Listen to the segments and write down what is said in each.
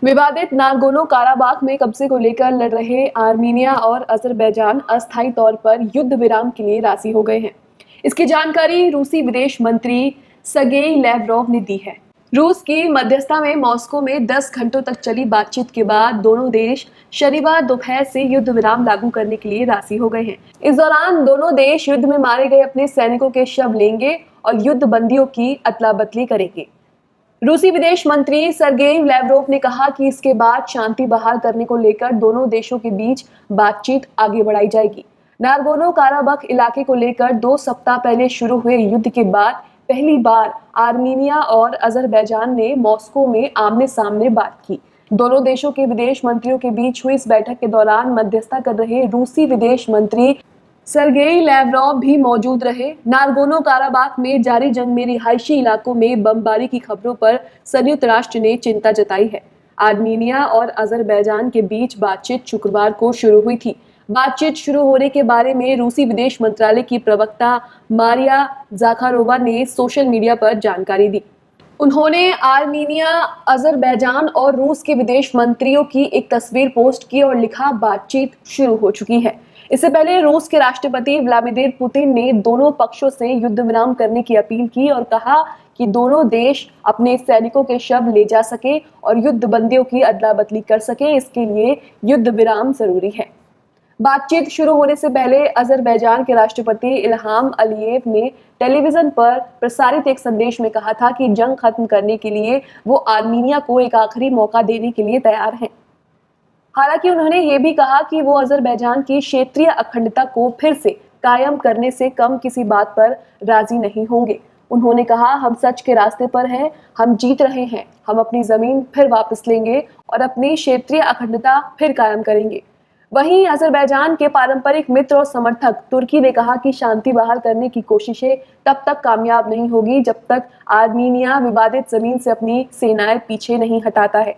विवादित Nagorno Karabakh में कब्जे को लेकर लड़ रहे आर्मीनिया और अजरबैजान अस्थायी तौर पर युद्ध विराम के लिए राजी हो गए हैं। इसकी जानकारी रूसी विदेश मंत्री सर्गेई लैवरोव ने दी है। रूस की मध्यस्थता में मॉस्को में 10 घंटों तक चली बातचीत के बाद दोनों देश शनिवार दोपहर से युद्ध विराम लागू करने के लिए राजी हो गए हैं। इस दौरान दोनों देश युद्ध में मारे गए अपने सैनिकों के शव लेंगे और युद्ध बंदियों की अदला बदली करेंगे। रूसी विदेश मंत्री सर्गेई लैवरोव ने कहा कि इसके बाद शांति बहाल करने को लेकर दोनों देशों के बीच बातचीत आगे बढ़ाई जाएगी। नागोर्नो काराबाख इलाके को लेकर 2 सप्ताह पहले शुरू हुए युद्ध के बाद पहली बार आर्मीनिया और अजरबैजान ने मॉस्को में आमने सामने बात की। दोनों देशों के विदेश मंत्रियों के बीच हुई इस बैठक के दौरान मध्यस्थता कर रहे रूसी विदेश मंत्री सर्गेई लैवरोव भी मौजूद रहे। नागोर्नो काराबाख में जारी जंग में रिहायशी इलाकों में बमबारी की खबरों पर संयुक्त राष्ट्र ने चिंता जताई है। आर्मीनिया और अजरबैजान के बीच बातचीत शुक्रवार को शुरू हुई थी। बातचीत शुरू होने के बारे में रूसी विदेश मंत्रालय की प्रवक्ता मारिया ज़ाखारोवा ने सोशल मीडिया पर जानकारी दी। उन्होंने आर्मीनिया, अजरबैजान और रूस के विदेश मंत्रियों की एक तस्वीर पोस्ट की और लिखा, बातचीत शुरू हो चुकी है। इससे पहले रूस के राष्ट्रपति व्लादिमीर पुतिन ने दोनों पक्षों से युद्ध विराम करने की अपील की और कहा कि दोनों देश अपने सैनिकों के शव ले जा सके और युद्ध बंदियों की अदला बदली कर सके, इसके लिए युद्ध विराम जरूरी है। बातचीत शुरू होने से पहले अजरबैजान के राष्ट्रपति इल्हाम अलीयेव ने टेलीविजन पर प्रसारित एक संदेश में कहा था कि जंग खत्म करने के लिए वो आर्मीनिया को एक आखिरी मौका देने के लिए तैयार हैं। हालांकि उन्होंने ये भी कहा कि वो अजरबैजान की क्षेत्रीय अखंडता को फिर से कायम करने से कम किसी बात पर राजी नहीं होंगे। उन्होंने कहा, हम सच के रास्ते पर हैं, हम जीत रहे हैं, हम अपनी जमीन फिर वापस लेंगे और अपनी क्षेत्रीय अखंडता फिर कायम करेंगे। वहीं अजरबैजान के पारंपरिक मित्र और समर्थक तुर्की ने कहा कि शांति बहाल करने की कोशिशें तब तक कामयाब नहीं होगी जब तक आर्मीनिया विवादित जमीन से अपनी सेनाएं पीछे नहीं हटाता है।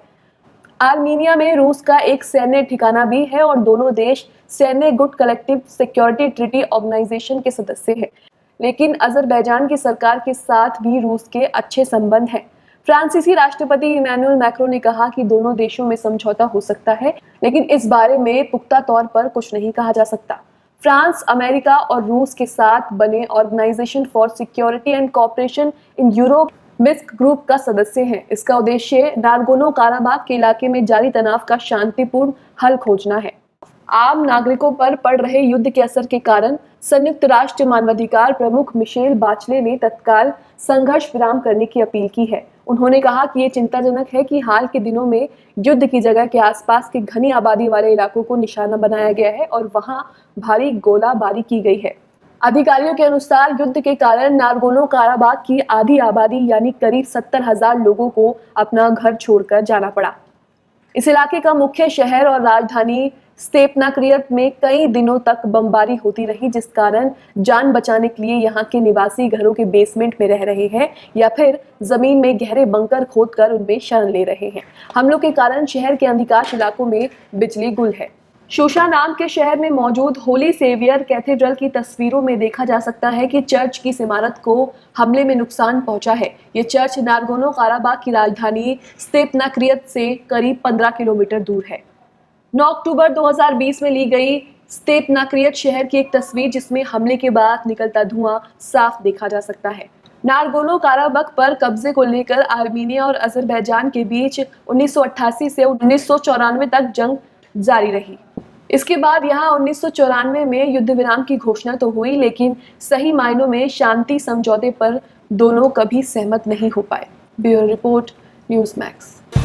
आर्मीनिया में रूस का एक सैन्य ठिकाना भी है और दोनों देश सैन्य गुट कलेक्टिव सिक्योरिटी ट्रीटी ऑर्गेनाइजेशन के सदस्य हैं। लेकिन अजरबैजान की सरकार के साथ भी रूस के अच्छे संबंध हैं। फ्रांसीसी राष्ट्रपति इमैनुअल मैक्रों ने कहा कि दोनों देशों में समझौता हो सकता है, लेकिन इस बारे में पुख्ता तौर पर कुछ नहीं कहा जा सकता। फ्रांस, अमेरिका और रूस के साथ बने Organization for Security and Cooperation in Europe Minsk Group का सदस्य है। इसका उद्देश्य नागोर्नो काराबाख के इलाके में जारी तनाव का शांतिपूर्ण हल खोजना है। आम नागरिकों पर पड़ रहे युद्ध के असर के कारण संयुक्त राष्ट्र मानवाधिकार प्रमुख मिशेल बाचले ने तत्काल संघर्ष विराम करने की अपील की है। उन्होंने कहा कि ये चिंताजनक है कि हाल के दिनों में युद्ध की जगह के आसपास के घनी आबादी वाले इलाकों को निशाना बनाया गया है और वहां भारी गोलाबारी की गई है। अधिकारियों के अनुसार युद्ध के कारण नागोर्नो काराबाख की आधी आबादी यानी करीब 70,000 लोगों को अपना घर छोड़कर जाना पड़ा। इस इलाके का मुख्य शहर और राजधानी स्टेपनाकर्त में कई दिनों तक बमबारी होती रही, जिस कारण जान बचाने के लिए यहाँ के निवासी घरों के बेसमेंट में रह रहे हैं या फिर जमीन में गहरे बंकर खोदकर उनमें शरण ले रहे हैं। हमलों के कारण शहर के अधिकांश इलाकों में बिजली गुल है। शोशा नाम के शहर में मौजूद होली सेवियर कैथेड्रल की तस्वीरों में देखा जा सकता है कि चर्च की इमारत को हमले में नुकसान पहुंचा है। ये चर्च नागोर्नो काराबाख की राजधानी स्टेपनाकर्त से करीब 15 किलोमीटर दूर है। 9 अक्टूबर 2020 में ली गई स्टेपनाकर्त शहर की एक तस्वीर, जिसमें हमले के बाद निकलता धुआं साफ देखा जा सकता है। नागोर्नो काराबाख पर कब्जे को लेकर आर्मीनिया और अजरबैजान के बीच 1988 से 1994 तक जंग जारी रही। इसके बाद यहाँ 1994 में युद्ध विराम की घोषणा तो हुई, लेकिन सही मायनों में शांति समझौते पर दोनों कभी सहमत नहीं हो पाए। Bureau report, news max.